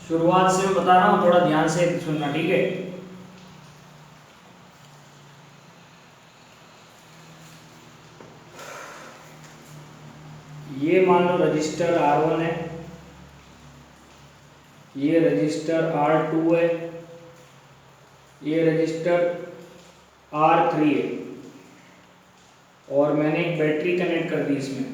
शुरुआत से मैं बता रहा हूँ, थोड़ा ध्यान से सुनना, ठीक है। ये मान लो रजिस्टर R1 है, ये रजिस्टर R2 है, ये रजिस्टर R3 है, और मैंने एक बैटरी कनेक्ट कर दी इसमें।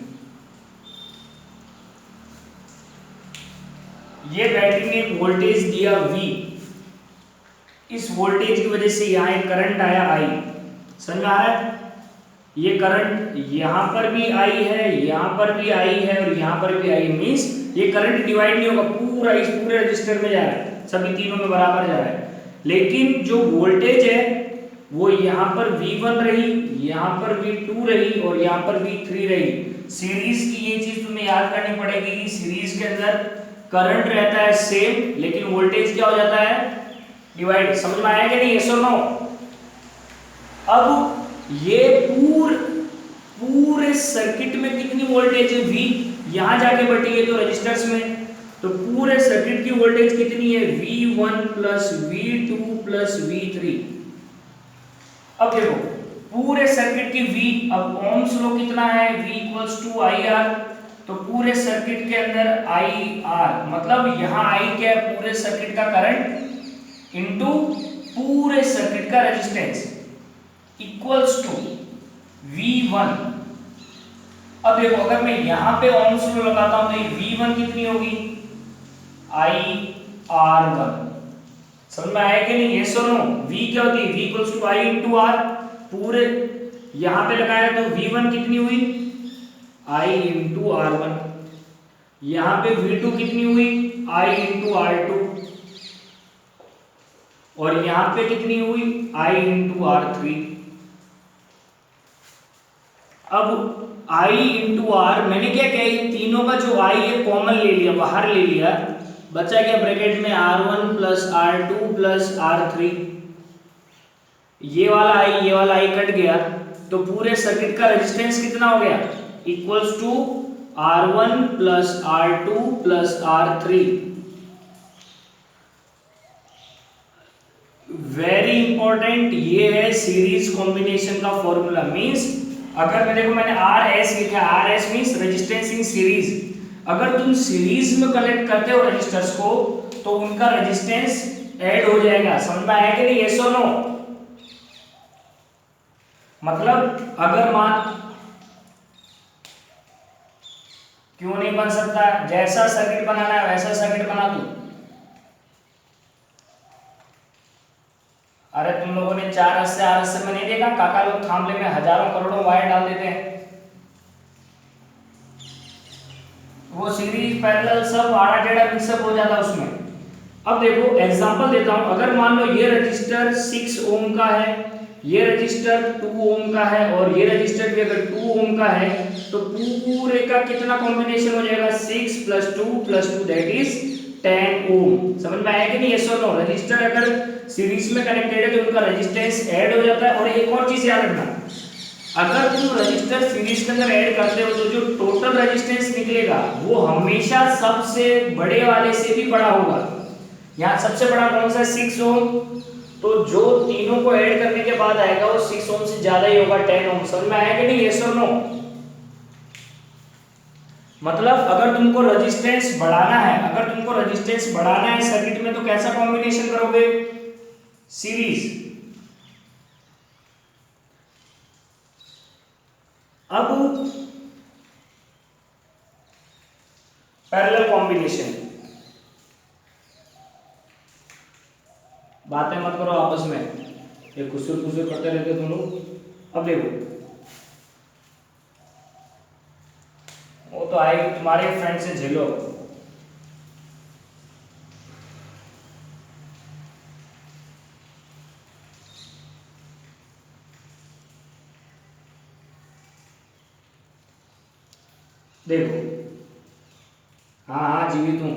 ये बैटरी ने एक वोल्टेज दिया V, इस वोल्टेज की वजह से यहाँ एक करंट आया I, समझ में आ रहा है। ये करंट यहाँ पर भी I है, यहाँ पर भी I है, और यहाँ पर भी I है। मीन्स ये करंट डिवाइड नहीं होगा, पूरा इस पूरे रजिस्टर में जा रहा है, सभी तीनों में बराबर जा रहा है। लेकिन जो वोल्टेज है वो यहाँ पर V1 रही, यहाँ पर V2 रही, और यहाँ पर V3 रही। सीरीज की ये चीज तुम्हें याद करनी पड़ेगी कि सीरीज के अंदर करंट रहता है सेम, लेकिन वोल्टेज क्या हो जाता है, डिवाइड। समझ में आया कि नहीं, यस और नो। अब ये पूरे सर्किट में कितनी वोल्टेज है, V, यहां जाके बटी है तो रजिस्टर्स में, तो पूरे सर्किट की वोल्टेज कितनी है, V1 plus V2 plus V3। अब देखो पूरे सर्किट की V, अब ओम्स लॉ कितना है, V इक्वल्स टू IR, तो पूरे सर्किट के अंदर IR, मतलब यहाँ I क्या है, पूरे सर्किट का करंट इनटू पूरे सर्किट का रेजिस्टेंस इक्वल्स टू V1। अब देखो अगर मैं यहां पे ओम्स लॉ लगाता हूं तो ये V1 कितनी होगी, IR1। समझ में आया कि नहीं, यस और नो। V क्या होती है, V equals to I into R, पूरे यहां पे लगाया तो V1 कितनी हुई, I इंटू R1, यहां पे V2 कितनी हुई, I इंटू R2, और यहां पे कितनी हुई, I इंटू R3। अब I इंटू R, मैंने क्या किया, ये तीनों का जो I है कॉमन ले लिया, बाहर ले लिया, बचा क्या ब्रैकेट में R1 plus R2 plus R3। ये वाला I कट गया, तो पूरे सर्किट का रेजिस्टेंस कितना हो गया, equals to R1 plus R2 plus R3। Very important, ये है सीरीज कॉम्बिनेशन का फॉर्मूला। मींस अगर मैं देखो मैंने RS लिखा, RS means resistance in series. अगर तुम सीरीज में कनेक्ट करते हो रजिस्टर्स को तो उनका रेजिस्टेंस ऐड हो जाएगा। समझ में आया कि नहीं, यस और नो। मतलब अगर मान, क्यों नहीं बन सकता, जैसा सर्किट बनाना है वैसा सर्किट बना दो। अरे तुम लोगों ने 4 में नहीं देखा, काका लोग थामले में हजारों करोड़ों वायर डाल देते हैं, वो सीरीज पैरेलल सब आड़ा टेढ़ा मिक्सअप हो जाता उसमें। अब देखो एग्जांपल देता हूं, अगर मान लो ये रजिस्टर 6 ओम का है, ये रजिस्टर 2 ओम का है, और ये रजिस्टर भी अगर 2 ओम का है, तो पूरे का कितना कॉम्बिनेशन हो जाएगा, 6 प्लस 2 दैट इज 10 ओम। समझ में आया कि नहीं, यस और नो। रजिस्टर अगर सीरीज में कनेक्टेड है तो उनका रेजिस्टेंस ऐड हो जाता है। और एक और चीज याद रखना, अगर तुम रजिस्टर सीरीज के अंदर ऐड करते हो तो जो टोटल रेजिस्टेंस निकलेगा वो हमेशा सबसे बड़े वाले से भी बड़ा होगा। यहाँ सबसे बड़ा कौन सा है, 6 ओम, तो जो तीनों को ऐड करने के बाद आएगा वो 6 ओम से ज्यादा ही होगा, 10 ओम। समझ में आया कि नहीं, यस और नो। मतलब अगर तुमको रेजिस्टेंस बढ़ाना है, अगर तुमको रेजिस्टेंस बढ़ाना है सर्किट में, तो कैसा कॉम्बिनेशन करोगे, सीरीज। अब पैरेलल कॉम्बिनेशन, बातें मत करो आपस में, ये कुसुर कुसुर करते रहते तुम लोग। अब देखो वो तो आएगी तुम्हारे फ्रेंड से झेलो। देखो हाँ हाँ जीवित हूं,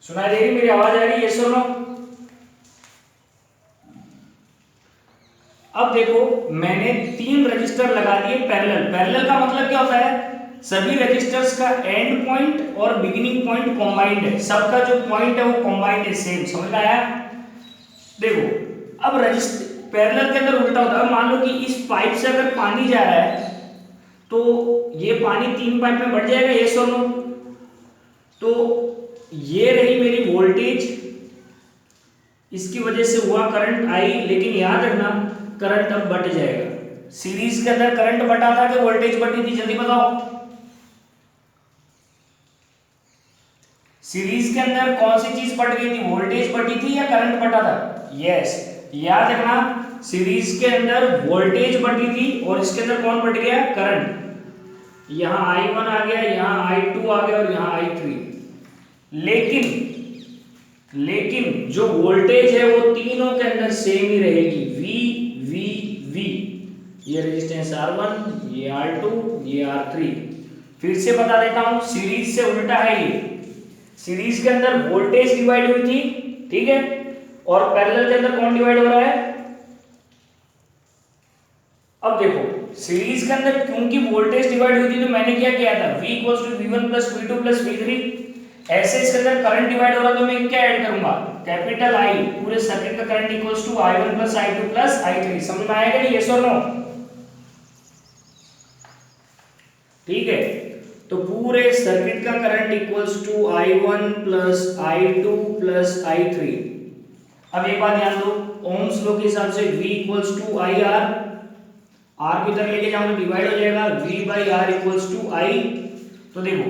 सुनाई दे रही मेरी आवाज, आ रही है, यस और नो। अब देखो मैंने 3 रजिस्टर लगा दिए पैरेलल। पैरेलल का मतलब क्या होता है, सभी रजिस्टर्स का एंड पॉइंट और बिगिनिंग पॉइंट कॉम्बाइंड है, सबका जो पॉइंट है वो कॉम्बाइंड है, सेम। समझ में आया? देखो अब रजिस्टर पैरेलल के अंदर उल्टा होता है। मान लो कि इस पाइप से अगर पानी जा रहा है तो ये पानी 3 पाइप में बढ़ जाएगा, यस और नो? तो ये रही मेरी वोल्टेज, इसकी वजह से हुआ करंट आई, लेकिन याद रखना करंट अब बढ़ जाएगा। सीरीज के अंदर करंट बढ़ा था कि वोल्टेज बढ़ी थी, जल्दी बताओ। सीरीज के अंदर कौन सी चीज बढ़ गई थी, वोल्टेज बढ़ी थी या करंट बढ़ा था? यस, याद रखना सीरीज के अंदर वोल्टेज बढ़ी थी और इसके अंदर कौन बढ़ गया, करंट। यहाँ I1 आ गया, यहाँ I2 आ गया और यहाँ I3। लेकिन जो वोल्टेज है वो तीनों के अंदर सेम ही रहेगी, V V V। ये रेजिस्टेंस R1, ये R2, ये R3। फिर से बता देता हूं, सीरीज से उल्टा है ये। सीरीज के अंदर वोल्टेज डिवाइड हुई थी, ठीक है, और पैरेलल के अंदर कौन डिवाइड हो रहा है? अब देखो सीरीज के अंदर क्योंकि वोल्टेज डिवाइड हुई थी तो मैंने क्या किया था, V = V1 + V2 + V3। ऐसे इसके अंदर करंट डिवाइड हो रहा तो मैं क्या ऐड करूंगा, कैपिटल I, पूरे सर्किट का करंट = I1 + I2 + I3। समझ में आएगा नहीं, यस और नो? ठीक है, तो पूरे सर्किट का करंट = I1 + I2 + I3। अब एक बात ध्यान दो, ओम्स लॉ के हिसाब से V = IR, R की तरफ लेके जाऊंगा डिवाइड हो जाएगा, V/R = I। तो देखो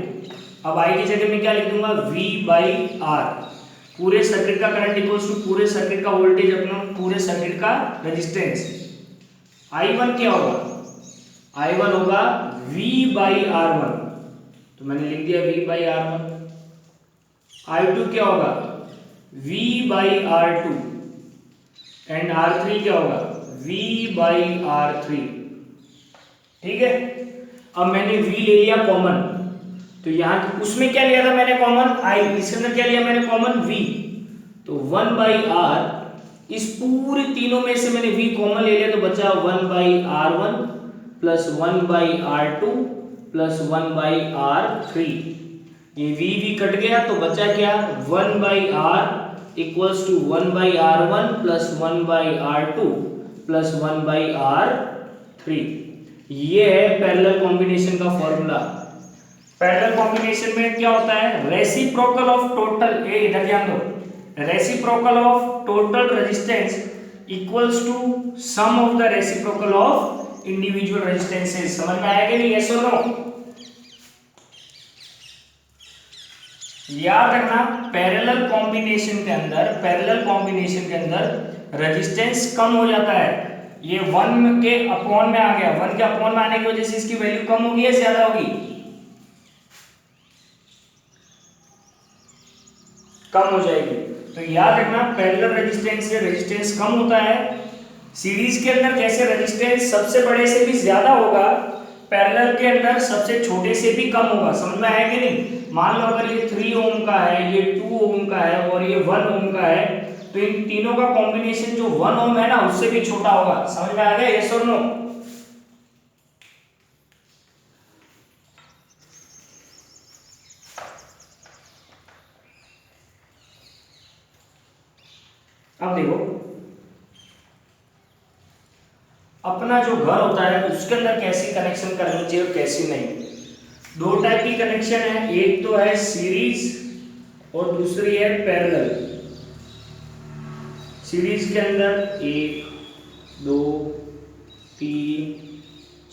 अब I की जगह में क्या लिख दूंगा, V/R। पूरे सर्किट का करंट = पूरे सर्किट का वोल्टेज अपना पूरे सर्किट का रेजिस्टेंस। I1 क्या होगा, I1 होगा V/R1, तो मैंने लिख दिया V/R1। I2 क्या होगा, V/R2, एंड R3 क्या होगा, V/R3। ठीक है, अब मैंने V ले लिया कॉमन, तो यहां उसमें क्या लिया था मैंने कॉमन, I, इसके अंदर क्या लिया मैंने कॉमन, V। तो 1/R, इस पूरे तीनों में से मैंने V कॉमन ले लिया तो बचा 1/R1 + 1/R2 + 1/R3। ये V कट गया तो बचा क्या, 1/R = 1/R1 + 1/R2 + 1/R3। ये है पैरेलल कॉम्बिनेशन का फॉर्मूला। पैरेलल कॉम्बिनेशन में क्या होता है, रेसिप्रोकल ऑफ टोटल, ए इधर ध्यान दो, reciprocal of total resistance equals to sum of the reciprocal of individual resistances. समझ में आया कि नहीं, यस और नो? याद रखना पैरेलल कॉम्बिनेशन के अंदर रेजिस्टेंस कम हो जाता है। ये 1 के अपॉन में आ गया, 1 के अपॉन में आने की वजह से इसकी वैल्यू कम होगी या ज्यादा होगी, कम हो जाएगी। तो याद रखना पैरेलल रेजिस्टेंस से रेजिस्टेंस कम होता है। सीरीज के अंदर जैसे रेजिस्टेंस सबसे बड़े से भी ज्यादा होगा, पैरेलल के अंदर सबसे छोटे से भी कम होगा। समझ में आया कि नहीं? मान लो अगर ये 3 ओम का है, ये 2 ओम का है और ये 1 ओम का है, तो इन तीनों का कॉम्बिनेशन जो 1 ओम है ना उससे भी छोटा होगा। समझ में आ गया, यस और नो? अब देखो अपना जो घर होता है उसके अंदर कैसी कनेक्शन करनी चाहिए और कैसी नहीं। 2 टाइप की कनेक्शन है, एक तो है सीरीज और दूसरी है पैरेलल। सीरीज के अंदर 1 2 3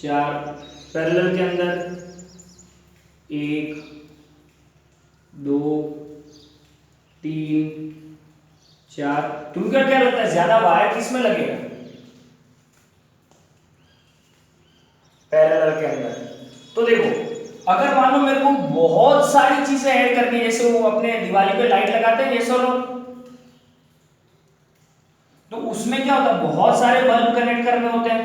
4, पैरेलल के अंदर 1 2 3 4। तुमको क्या लगता है ज्यादा वायर किस में लगेगा, पैरेलल के अंदर? तो देखो अगर मान लो मेरे को बहुत सारी चीजें ऐड करनी है, जैसे वो अपने दिवाली पे लाइट लगाते हैं जैसे लोग, तो उसमें क्या होता है बहुत सारे बल्ब कनेक्ट करने होते हैं,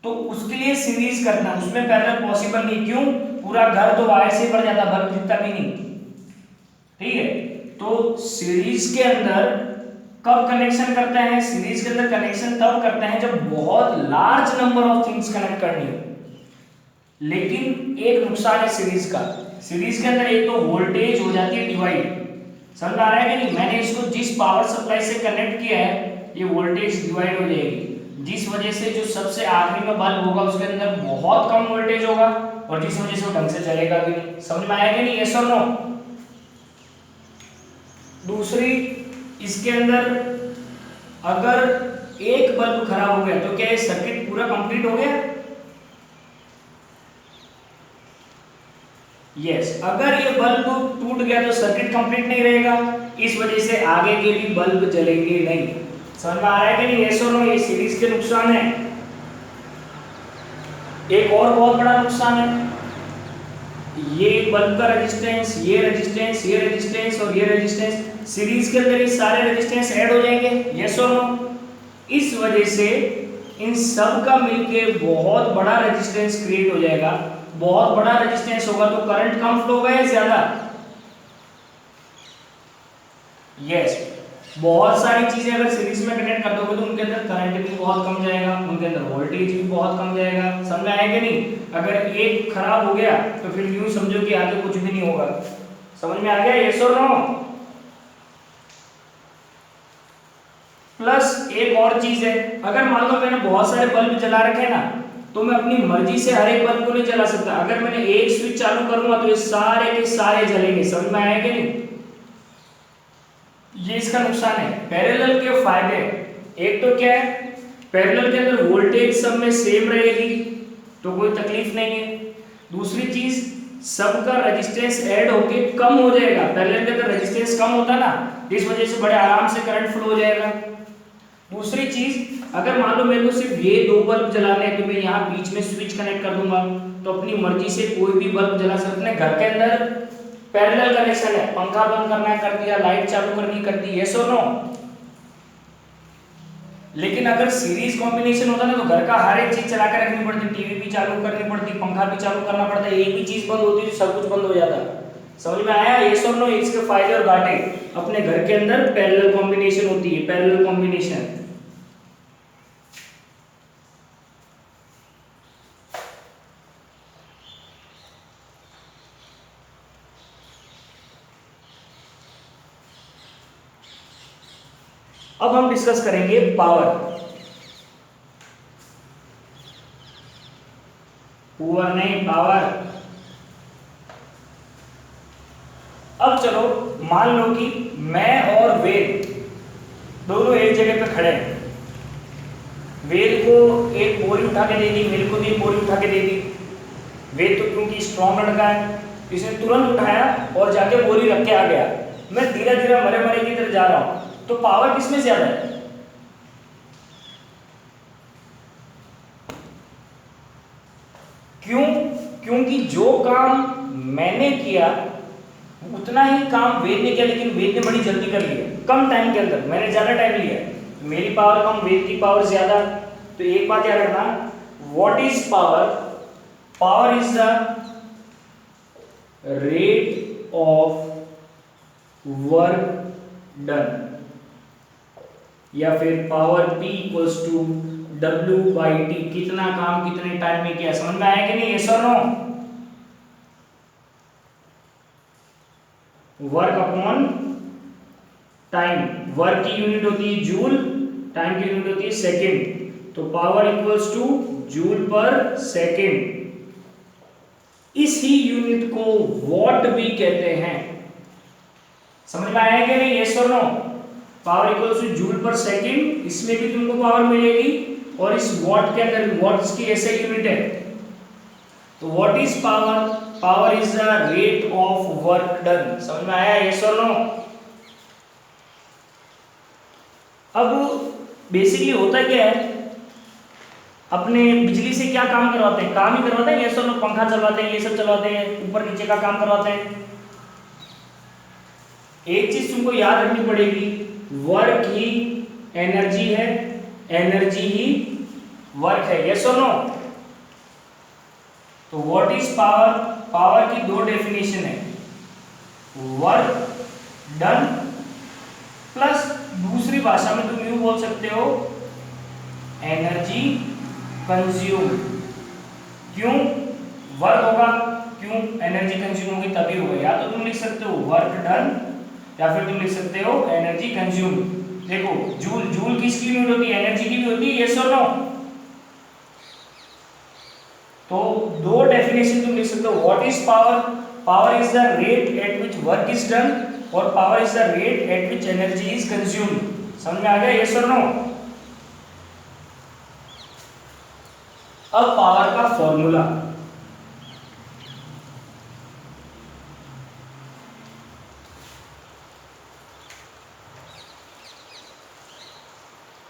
तो उसके लिए सीरीज करना, उसमें पैरेलल पॉसिबल नहीं। क्यों, पूरा घर तो वायर से भर जाता, बल्ब दिखता भी नहीं। ठीक है, तो सीरीज के अंदर कब कनेक्शन करते हैं, सीरीज के अंदर कनेक्शन तब करते हैं जब बहुत large number of things connect करनी हो। लेकिन एक नुकसान है सीरीज का। सीरीज के अंदर एक तो वोल्टेज हो जाती है डिवाइड, समझ में आ रहा है कि नहीं। मैंने इसको जिस पावर सप्लाई से कनेक्ट किया है ये वोल्टेज डिवाइड हो जाएगी, जिस वजह से जो सबसे आखिरी में बल्ब होगा उसके अंदर बहुत कम वोल्टेज होगा और जिस वजह से वो ढंग से चलेगा भी नहीं। समझ में आया कि नहीं, यस और नो। दूसरी, इसके अंदर अगर एक बल्ब खराब हो गया तो क्या ये सर्किट पूरा कंप्लीट हो गया? यस, अगर ये बल्ब टूट गया तो सर्किट कंप्लीट नहीं रहेगा, इस वजह से आगे के भी बल्ब जलेंगे नहीं। समझ में आ रहा है कि नहीं, यस और नो। ये सीरीज के नुकसान है। एक और बहुत बड़ा नुकसान है, ये बल्ब का रेजिस्टेंस, ये रेजिस्टेंस, ये रेजिस्टेंस और ये रेजिस्टेंस, सीरीज के अंदर ये सारे रेजिस्टेंस ऐड हो जाएंगे, यस और नो। इस वजह से इन सब का मिलके बहुत बड़ा रेजिस्टेंस क्रिएट हो जाएगा। बहुत बड़ा रेजिस्टेंस होगा तो करंट कम फ्लो होगा या ज्यादा? यस, बहुत सारी चीजें अगर सीरीज में कनेक्ट कर दोगे तो उनके अंदर करंट भी बहुत कम जाएगा, उनके अंदर वोल्टेज भी बहुत कम जाएगा। समझ में आएगा नहीं? अगर एक खराब हो गया तो फिर यूं समझो कि आगे कुछ भी नहीं होगा। समझ में आ गया, यस और नो। प्लस एक और चीज है, अगर मान लो मैंने बहुत सारे बल्ब जला रखे ना तो मैं अपनी मर्जी से हर एक बल्ब को नहीं जला सकता। अगर मैंने एक स्विच चालू करूंगा तो ये सारे के सारे जलेंगे। समझ में आया कि नहीं? ये इसका नुकसान है। पैरेलल के फायदे, एक तो क्या है, पैरेलल के अंदर वोल्टेज सब में सेम रहेगी तो कोई तकलीफ नहीं है। दूसरी चीज, सबका रेजिस्टेंस ऐड होके कम हो जाएगा। पैरेलल के अंदर रेजिस्टेंस कम होता ना, इस वजह से बड़े आराम से करंट फ्लो हो जाएगा। दूसरी चीज, अगर मान लो मेरे को सिर्फ ये दो बल्ब जलाने हैं तो मैं यहाँ बीच में स्विच कनेक्ट कर दूंगा तो अपनी मर्जी से कोई भी बल्ब जला सकते हैं। घर के अंदर पैरेलल कनेक्शन है, पंखा बंद करना है कर दिया, लाइट चालू करनी कर दी, यस और नो। लेकिन अगर सीरीज कॉम्बिनेशन होता ना तो घर का हर एक चीज चला कर रखनी पड़ती, टीवी भी चालू करनी पड़ती, पंखा भी चालू करना पड़ता, एक भी चीज बंद होती तो सब कुछ बंद हो जाता। समझ में आया, यस और नो। इसके फायदे और घाटे, अपने घर के अंदर पैरेलल कॉम्बिनेशन होती है, पैरेलल कॉम्बिनेशन। अब हम डिस्कस करेंगे पावर। पुअर नहीं, पावर। अब चलो मान लो कि मैं और वेद दोनों एक जगह पे खड़े हैं। वेद को एक बोरी उठा के दे दी, मेरे को भी एक बोरी उठा के दे दी। वेद तो क्योंकि स्ट्रॉन्ग लड़का है इसने तुरंत उठाया और जाके बोरी रख के आ गया। मैं धीरे धीरे मरे मरे की तरफ जा रहा हूं, तो पावर किसमें ज्यादा है? क्यों? क्योंकि जो काम मैंने किया उतना ही काम वेद ने किया, लेकिन वेद ने बड़ी जल्दी कर लिया, कम टाइम के अंदर। मैंने ज्यादा टाइम लिया, मेरी पावर कम, वेद की पावर ज्यादा। तो एक बात याद रखना, what is power? Power is the rate of work done, या फिर power P equals to W/T, कितना काम कितने टाइम में किया। समझ में आया कि नहीं, यस और no? Work upon time, work की यूनिट होती है जूल, टाइम की यूनिट होती है सेकेंड, तो power equals to joule per second. इसी यूनिट को वॉट भी कहते हैं। समझ में आया कि नहीं, यस और no? Power equals to joule per second, इसमें भी तुमको पावर मिलेगी और इस वॉट के अंदर भी, वॉट इसकी ऐसे यूनिट है। तो what is power? Power is the rate of work done. समझ में आया, यस और नो? अब बेसिकली होता क्या है, अपने बिजली से क्या काम करवाते हैं? काम ही करवाते हैं, यस और नो? पंखा चलवाते हैं, ये सब चलवाते हैं, ऊपर नीचे का काम करवाते हैं। एक चीज तुमको याद रखनी पड़ेगी, वर्क ही एनर्जी है, एनर्जी ही वर्क है, यस और नो? तो व्हाट इज पावर? पावर की दो डेफिनेशन है, वर्क डन प्लस दूसरी भाषा में तुम यूं बोल सकते हो एनर्जी कंज्यूम। क्यों? वर्क होगा, क्यों, एनर्जी कंज्यूम होगी तभी होगा। या तो तुम लिख सकते हो वर्क डन, या फिर तुम लिख सकते हो एनर्जी कंज्यूम। देखो जूल, जूल किसकी यूनिट होती है, एनर्जी की भी होती है, यस और नो। तो दो डेफिनेशन तुम लिख सकते हो, what is power, power is the rate at which work is done, और power is the rate at which energy is consumed. समझ में आ गया, यस और नो। अब पावर का फॉर्मूला,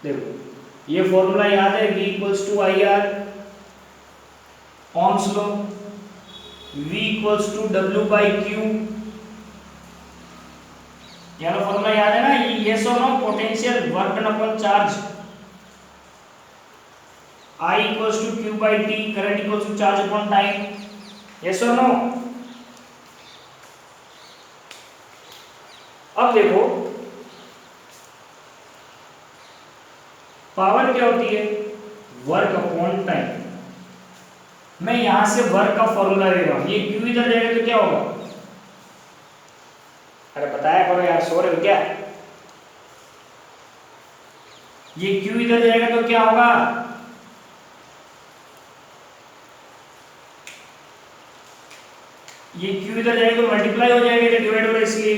देखो ये फॉर्मूला याद है, V equals to I R, Ohm's law, V equals to W by Q. यार फॉर्मूला याद है ना, यस और no, potential work done upon charge, I equals to Q by T, current equals to charge upon time, yes और no. अब देखो power क्या होती है, वर्क अपॉन टाइम। मैं यहां से वर्क का फॉर्मूला ले रहा हूं, ये क्यू इधर जाएगा तो क्या होगा, अरे बताया करो यार, सो रहे हो क्या। ये क्यू इधर जाएगा तो क्या होगा, ये क्यू इधर जाएगा तो मल्टीप्लाई हो जाएगा, इधर डिवाइड हो रहा है इसलिए।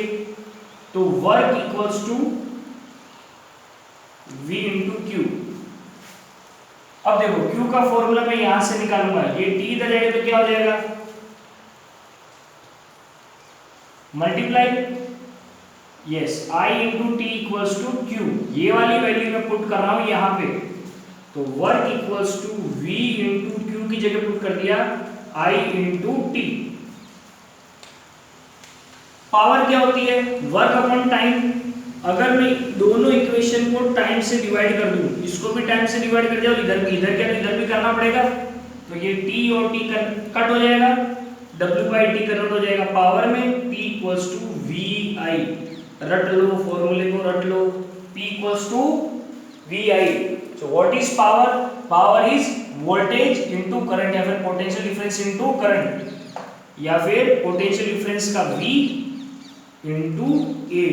तो work equals to V into Q. अब देखो Q का फॉर्मूला मैं यहां से निकालूंगा, ये T इधर जाएगा तो क्या हो जाएगा, multiply, yes, I into T equals to Q. ये वाली वैल्यू मैं पुट कर रहा हूं यहां पे, तो work equals to V into Q की जगह पुट कर दिया I इंटू टी। पावर क्या होती है, वर्क अपॉन टाइम। अगर मैं दोनों इक्वेशन को टाइम से डिवाइड कर दूं, इसको भी टाइम से डिवाइड कर दिया और इधर भी, इधर क्या इधर भी करना पड़ेगा, तो ये t और t कट हो जाएगा, w बाई टी कन्वर्ट हो जाएगा पावर में, p इक्वल्स टू vi। रट लो फॉर्मूले को, रट लो, p equals to vi। So what is power, power is voltage into current, या फिर पोटेंशियल डिफरेंस इनटू करंट, या फिर पोटेंशियल डिफरेंस का v इनटू a।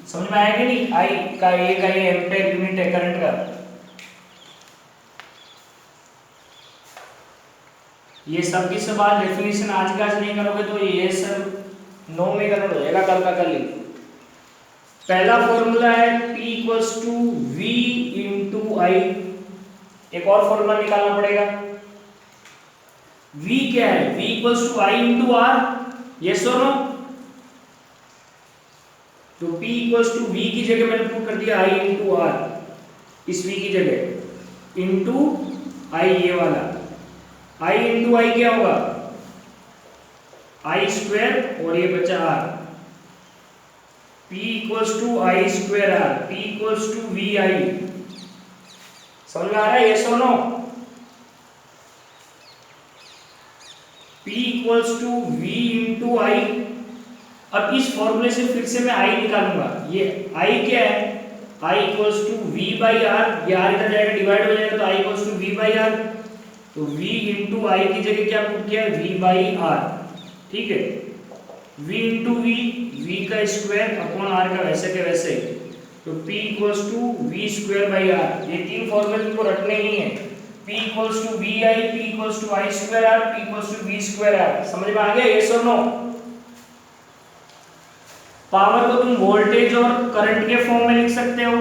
समझ में आया कि नहीं, आई का ए का ये एम्पेयर यूनिट है करंट का। ये सब की सब आज डेफिनेशन आज का आज नहीं करोगे तो ये सब 9 में कन्वर्ट हो जाएगा, कल का कल ही। पहला फॉर्मूला है P equals to V into I. एक और फॉर्मूला निकालना पड़ेगा, V क्या है, V equals to I into R, yes और नो। तो P इक्वल्स टू V की जगह मैंने पुट कर दिया I इंटू आर, इस V की जगह इंटू I, ये वाला I इंटू आई क्या होगा, I स्क्वायर और ये बचा R। P equals to I square R, P equals to V I. समझ में आ रहा है, यस और no. P equals to V into I. अब इस फॉर्मूले से फिर से मैं I निकालूंगा, ये I क्या है, I equals to V by R, ये R इधर जाएगा डिवाइड हो जाएगा तो I equals to V by R. तो V इंटू आई की जगह क्या पुट किया है, V बाई आर, ठीक है। V इंटू V, V का स्क्वायर अपॉन R का वैसे के वैसे, तो P equals to V square by R. ये तीन फॉर्मूले तुमको रटने ही है, P equals to V I, P equals to I square R, P equals to V square R। समझ में आ गया, यस और नो। पावर को तुम वोल्टेज और करंट के फॉर्म में लिख सकते हो,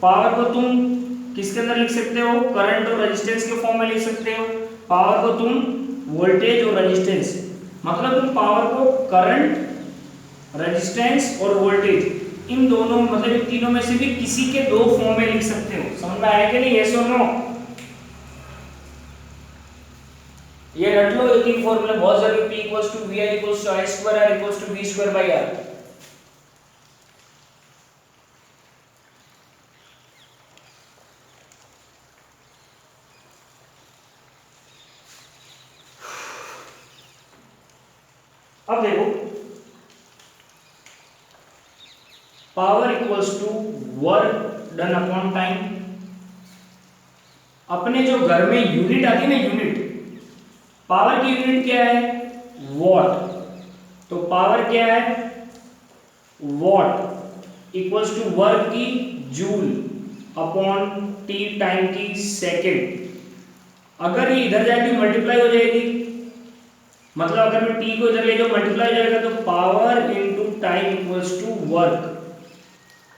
पावर को तुम किसके अंदर लिख सकते हो, करंट और रेजिस्टेंस के फॉर्म में लिख सकते हो। पावर को तुम वोल्टेज और रेजिस्टेंस, मतलब तुम पावर को करंट, रेजिस्टेंस और वोल्टेज, इन दोनों मतलब इन तीनों में से भी किसी के दो फॉर्म में लिख सकते हो। समझ में आया कि नहीं, यस और नो। ये रट लो, एक ही फॉर्मूला बहुत जरूरी, P equals to VI equals to I square R equals to V square by R। अब देखो power equals to work done upon time. अपने जो घर में यूनिट आती है ना, यूनिट, पावर की यूनिट क्या है? वॉट। तो पावर क्या है? वॉट इक्वल्स टू वर्क की जूल अपॉन टी टाइम की सेकेंड। अगर ये इधर जाएगी मल्टीप्लाई हो जाएगी, मतलब अगर मैं टी को इधर ले जाऊं मल्टीप्लाई हो जाएगा, तो power into time equals to work.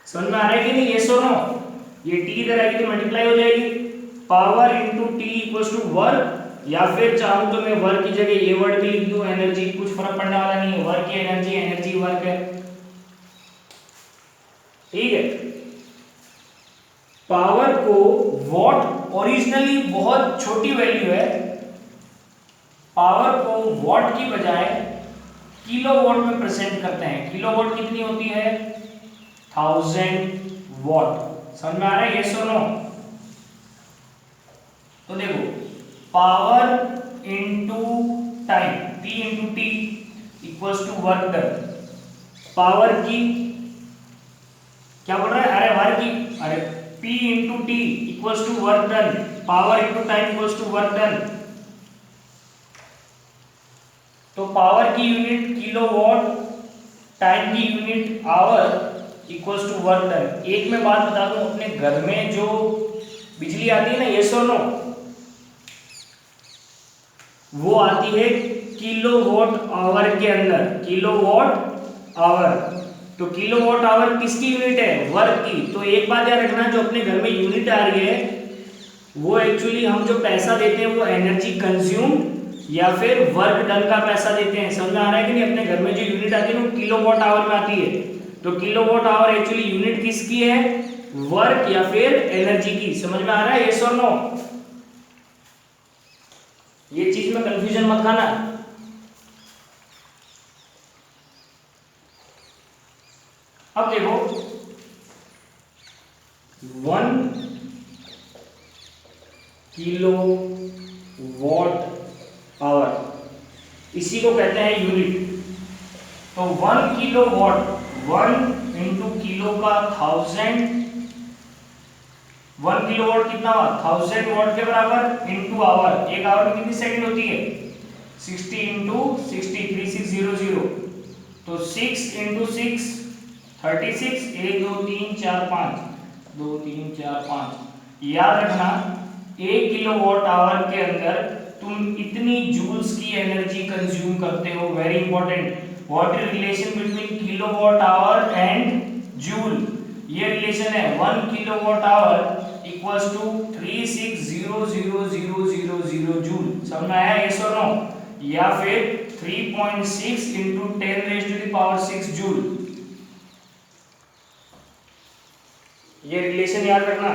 समझ में आ रहा है कि नहीं? यस और नो? ये टी इधर आएगी तो मल्टीप्लाई हो जाएगी, power into T equals to work, या फिर चाहूं तो मैं वर्क की जगह ये वर्ड भी लिख दूं एनर्जी, कुछ फर्क पड़ने वाला नहीं है, वर्क की एनर्जी, एनर्जी वर्क है, ठीक है। पावर को वॉट ओरिजिनली बहुत छोटी वैल्यू है, पावर को वॉट की बजाय किलोवाट में प्रेजेंट करते हैं। किलोवाट कितनी होती है? 1000 वॉट। समझ में आ रहा है? यस और नो? तो देखो, power into time, P into T equals to work done. Power की क्या बोल रहा है? अरे वर्क की, अरे P into T equals to work done, power into time equals to work done. तो पावर की यूनिट किलोवाट, टाइम की unit hour equals to work done. एक मैं बात बता दूं, अपने घर में जो बिजली आती है ना, यस और नो, वो आती है किलोवाट आवर के अंदर, किलोवाट आवर। तो किलोवाट आवर किसकी यूनिट है? वर्क की। तो एक बात याद रखना, जो अपने घर में यूनिट आ रही है वो एक्चुअली हम जो पैसा देते हैं वो एनर्जी कंज्यूम या फिर वर्क डन का पैसा देते हैं। समझ में आ रहा है कि नहीं? अपने घर में जो यूनिट आती है वो किलोवाट आवर में आती है। तो किलोवाट आवर एक्चुअली यूनिट किसकी है? वर्क या फिर एनर्जी की। समझ में आ रहा है? यस और नो? ये चीज में कंफ्यूजन मत खाना। अब देखो, 1 किलोवाट आवर, इसी को कहते हैं यूनिट। तो 1 किलोवाट, 1 इंटू किलो का 1000, 1 किलोवाट कितना हुआ? 1000 वाट के बराबर, इंटू आवर। एक आवर में कितनी सेकंड होती है? 60 इंटू 60, 3600। तो 6 इंटू 6 36, 1 2 3 4 5, 2 3 4 5। याद रखना, 1 किलोवाट आवर के अंदर तुम इतनी जूल्स की एनर्जी कंज्यूम करते हो। Very important. What is relation between kilowatt hour and joule? ये रिलेशन है 1 kilowatt hour equals to 360000 joule. समझ में आया? यस और नो? या फिर 3.6 इंटू 10⁻⁶ जूल। ये रिलेशन याद रखना।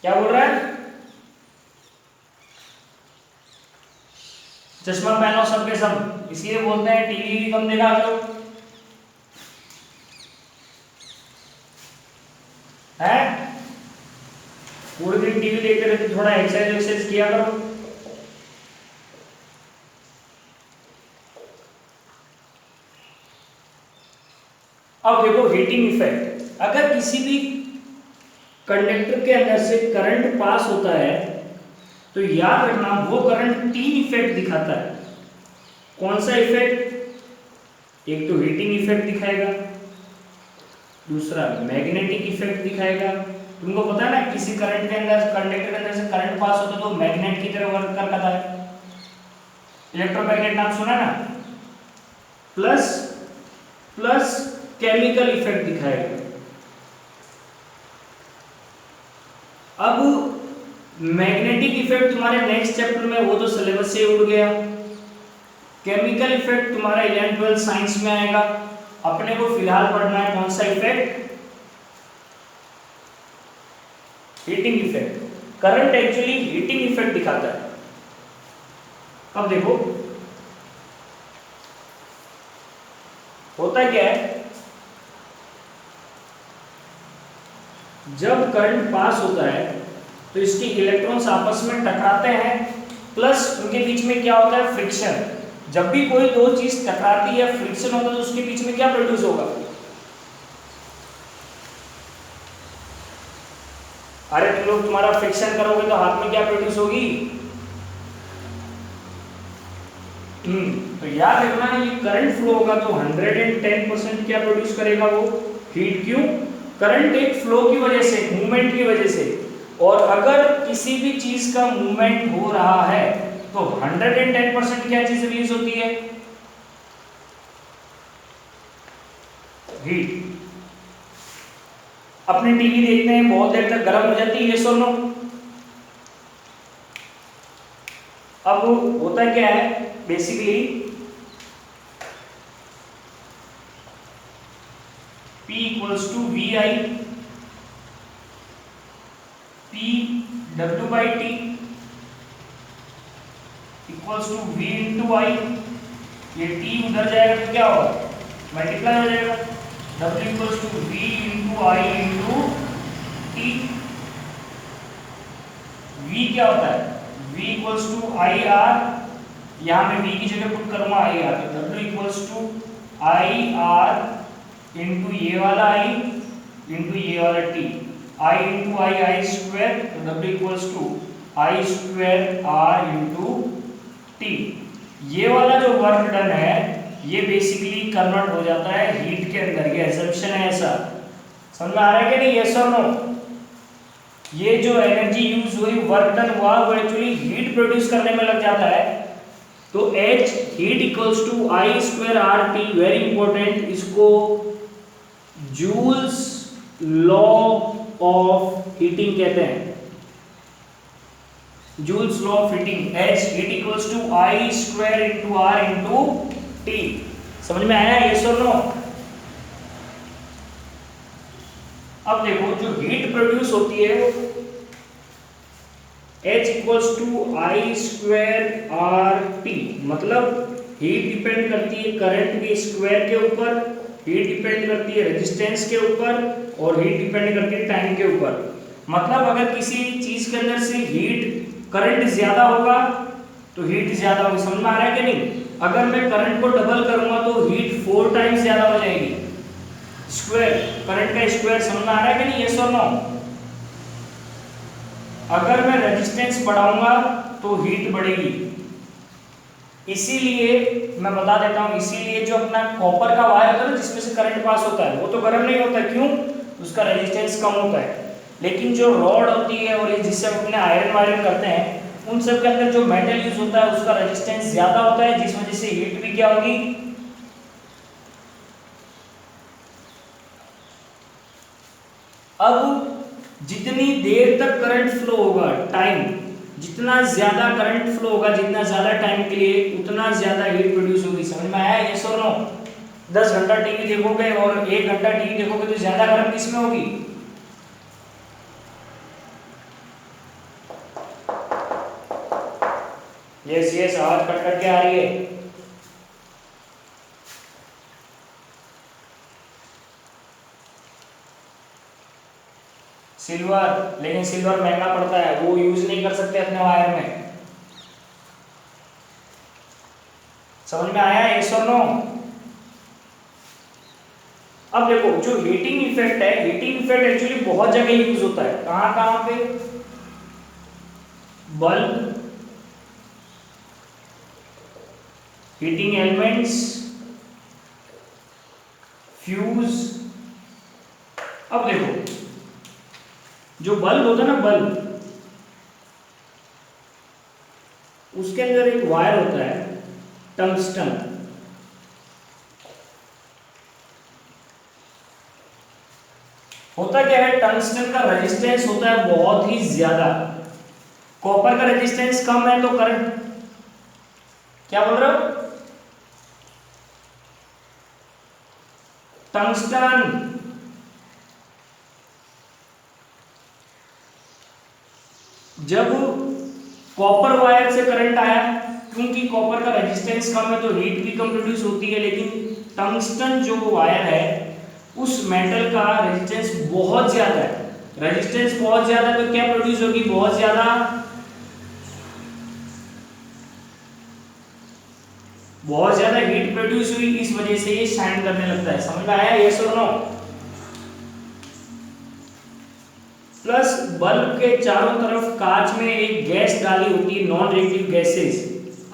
क्या बोल रहा है? चश्मा पहनो सबके सब, इसलिए बोलते हैं टीवी भी कम देखा करो, है? पूरे दिन टीवी देखते रहते, थोड़ा एक्सरसाइज किया करो। अब देखो हीटिंग इफेक्ट। अगर किसी भी कंडक्टर के अंदर से करंट पास होता है तो याद रखना वो करंट 3 इफेक्ट दिखाता है। कौन सा इफेक्ट? एक तो हीटिंग इफेक्ट दिखाएगा, दूसरा मैग्नेटिक इफेक्ट दिखाएगा। तुमको पता है ना, किसी करंट के अंदर, कंडक्टर के अंदर से करंट पास होता है तो मैग्नेट की तरह वर्क करता है। इलेक्ट्रोमैग्नेट नाम सुना ना? प्लस प्लस केमिकल इफेक्ट दिखाएगा। अब मैग्नेटिक इफेक्ट तुम्हारे नेक्स्ट चैप्टर में, वो तो सिलेबस से उड़ गया। केमिकल इफेक्ट तुम्हारा 11th 12th साइंस में आएगा। अपने को फिलहाल पढ़ना है कौन सा effect? Heating effect. Current actually heating effect दिखाता है। अब देखो होता क्या है, जब करंट पास होता है तो इसके इलेक्ट्रॉन्स आपस में टकराते हैं, प्लस उनके बीच में क्या होता है? फ्रिक्शन। जब भी कोई दो चीज टकराती है, फ्रिक्शन होता है, तो उसके बीच में क्या प्रोड्यूस होगा? अरे तुम लोग, तुम्हारा फ्रिक्शन करोगे तो हाथ में क्या प्रोड्यूस होगी? तो याद रखना ये करंट फ्लो होगा तो 110% क्या प्रोड्यूस करेगा वो हीट। क्यों? करंट एक फ्लो की वजह से, मूवमेंट की वजह से। और अगर किसी भी चीज का मूवमेंट हो रहा है तो 110% क्या चीज रिलीज होती है? हीट। अपने टीवी देखते हैं, बहुत देर तक गर्म हो जाती है, यस और नो? अब होता क्या है basically, P equals to VI P W by T equals to V into I। ये T उधर जाएगा तो क्या होगा? मल्टीप्लाई हो जाएगा। W equals to V into I into T। V क्या होता है? V equals to I R, यहाँ मैं V की जगह पुट करूँगा I R, तो W equals to I R into ये वाला I इंटू ये वाला T, I into I square, तो W equals to I square R into T। ये वाला जो वर्क डन है ये बेसिकली कन्वर्ट हो जाता है हीट के अंदर। ये असम्पशन है ऐसा, समझ में आ रहा है कि नहीं? यस और नो? ये जो एनर्जी यूज हुई, वर्क डन हुआ, वो एक्चुअली हीट प्रोड्यूस करने में लग जाता है। तो H heat equals to I square R T, very important, इसको जूल्स लॉ ऑफ हीटिंग कहते हैं। Joule's law of heating, H heat equals to I square into R into T। समझ में आया? यस और नो? अब देखो जो हीट प्रोड्यूस होती है वो H equals to I square R T, मतलब हीट डिपेंड करती है करंट के स्क्वायर के ऊपर, हीट डिपेंड करती है रेजिस्टेंस के ऊपर, और हीट डिपेंड करती है टाइम के ऊपर। मतलब अगर किसी चीज के अंदर से हीट करंट ज्यादा होगा तो हीट ज्यादा होगी। समझ में आ रहा है कि नहीं? अगर मैं करंट को डबल करूंगा तो हीट 4 टाइम्स ज्यादा हो जाएगी, स्क्वायर, करंट का स्क्वायर। समझ में आ रहा है कि नहीं? यस और नो? अगर मैं रेजिस्टेंस बढ़ाऊंगा तो हीट बढ़ेगी। इसीलिए मैं बता देता हूं, इसीलिए जो अपना कॉपर का वायर होता है ना जिसमें से करंट पास होता है, वो तो गर्म नहीं होता। क्यों? उसका रेजिस्टेंस कम होता है। लेकिन जो रॉड होती है और ये जिससे हम अपने आयरन वायरन करते हैं, उन सब के अंदर जो मेटल यूज होता है उसका रेजिस्टेंस ज्यादा होता है, जिस वजह से हीट भी क्या होगी? अब जितनी देर तक करंट फ्लो होगा, टाइम, जितना ज्यादा करंट फ्लो होगा, जितना ज्यादा टाइम के लिए, उतना ज्यादा हीट प्रोड्यूस होगी। समझ में आया? यस और नो? 10 घंटा टीवी देखोगे और 1 घंटा टीवी देखोगे तो ज्यादा गर्म किसमें होगी? यस यस, आवाज कट कट के आ रही है। सिल्वर, लेकिन सिल्वर महंगा पड़ता है, वो यूज नहीं कर सकते अपने वायर में। समझ में आया? यस और नो? अब देखो जो हीटिंग इफेक्ट है, हीटिंग इफेक्ट एक्चुअली बहुत जगह यूज होता है। कहां कहां पे? Bulb, heating elements, fuse. अब देखो जो बल्ब होता है ना, बल्ब, उसके अंदर एक वायर होता है टंगस्टन। होता क्या है, टंगस्टन का रेजिस्टेंस होता है बहुत ही ज्यादा, कॉपर का रेजिस्टेंस कम है, तो करंट, क्या बोल रहे हो? टंगस्टन, जब कॉपर वायर से करंट आया, क्योंकि कॉपर का रेजिस्टेंस कम है तो हीट भी कम प्रोड्यूस होती है, लेकिन टंगस्टन जो वायर है उस मेटल का रेजिस्टेंस बहुत ज्यादा है। रेजिस्टेंस बहुत ज्यादा है तो क्या प्रोड्यूस होगी? बहुत ज्यादा, बहुत ज्यादा हीट प्रोड्यूस हुई, इस वजह से ये शाइन करने लगता है। समझ में आया? यस और नो? प्लस बल्ब के चारों तरफ कांच में एक गैस डाली होती है, नॉन रिएक्टिव गैसेस,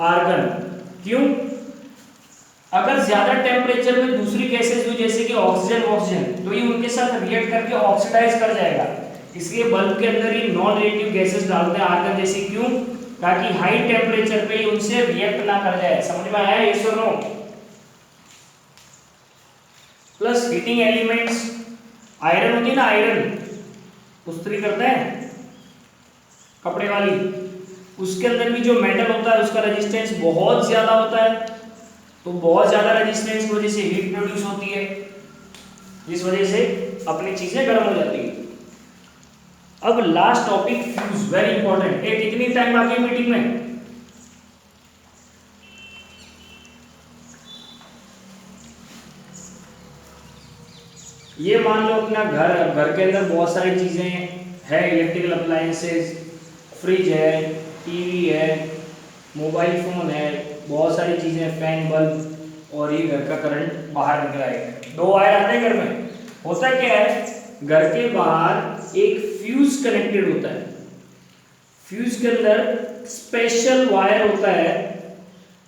आर्गन। क्यों? अगर ज्यादा टेम्परेचर में दूसरी गैसेस हुई जैसे कि ऑक्सीजन, तो ये उनके साथ रिएक्ट करके ऑक्सीडाइज कर जाएगा। इसलिए बल्ब के अंदर ही नॉन रिएक्टिव गैसेस डालते हैं आर्गन जैसे, क्यों? ताकि हाई टेम्परेचर पे उनसे रिएक्ट ना कर जाए। समझ में आया? यस और no? Plus heating elements, iron होती है ना, आयरन इस्त्री करते हैं कपड़े वाली, उसके अंदर भी जो मेटल होता है उसका रेजिस्टेंस बहुत ज्यादा होता है, तो बहुत ज्यादा रेजिस्टेंस की वजह से हीट प्रोड्यूस होती है, जिस वजह से अपनी चीजें गर्म हो जाती है। अब last topic fuse, very important. एक कितनी टाइम बाकी है मीटिंग में? ये मान लो अपना घर के अंदर बहुत सारी चीजें है, इलेक्ट्रिकल अप्लायंसेस, फ्रिज है, टीवी है, मोबाइल फोन है, बहुत सारी चीजें, फैन, बल्ब, और ये घर का करंट बाहर निकल आएगा। 2 वायर आते हैं घर में। होता क्या है, घर के बाहर एक फ्यूज कनेक्टेड होता है। फ्यूज के अंदर स्पेशल वायर होता है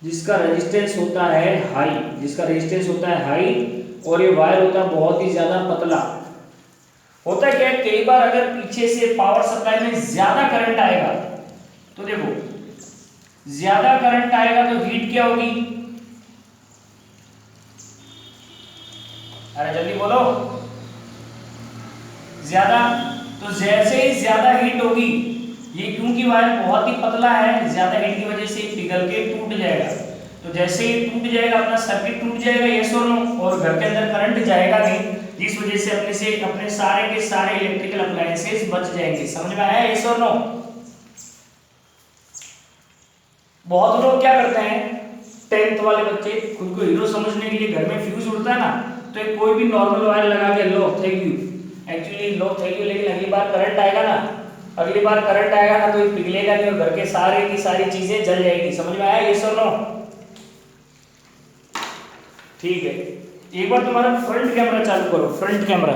जिसका रेजिस्टेंस होता है हाई, और ये वायर होता है बहुत ही ज्यादा पतला। होता क्या है, कई बार अगर पीछे से पावर सप्लाई में ज्यादा करंट आएगा, तो देखो ज्यादा करंट आएगा तो हीट क्या होगी? अरे जल्दी बोलो। ज्यादा, तो जैसे ही ज्यादा हीट होगी, ये क्योंकि वायर बहुत ही पतला है, ज्यादा हीट की वजह से पिघल के टूट जाएगा। तो जैसे ही टूट जाएगा अपना सर्किट टूट जाएगा, यस और नो, और घर के अंदर करंट जाएगा नहीं, जिस वजह से अपने सारे के सारे इलेक्ट्रिकल अप्लायंसेस बच जाएंगे। समझ में आया? यस और नो? बहुत लोग क्या करते हैं, 10th वाले बच्चे खुद को हीरो समझने के लिए घर में फ्यूज उड़ता है ना, तो एक कोई भी नॉर्मल वायर लगा के लो थैंक यू, एक्चुअली लो थैंक यू, लेकिन अगली बार करंट आएगा ना, तो ये पिघलेगा नहीं और घर के सारे की सारी चीजें जल जाएगी। समझ में आया? यस और नो? ठीक है, एक बार तुम्हारा फ्रंट कैमरा चालू करो, फ्रंट कैमरा।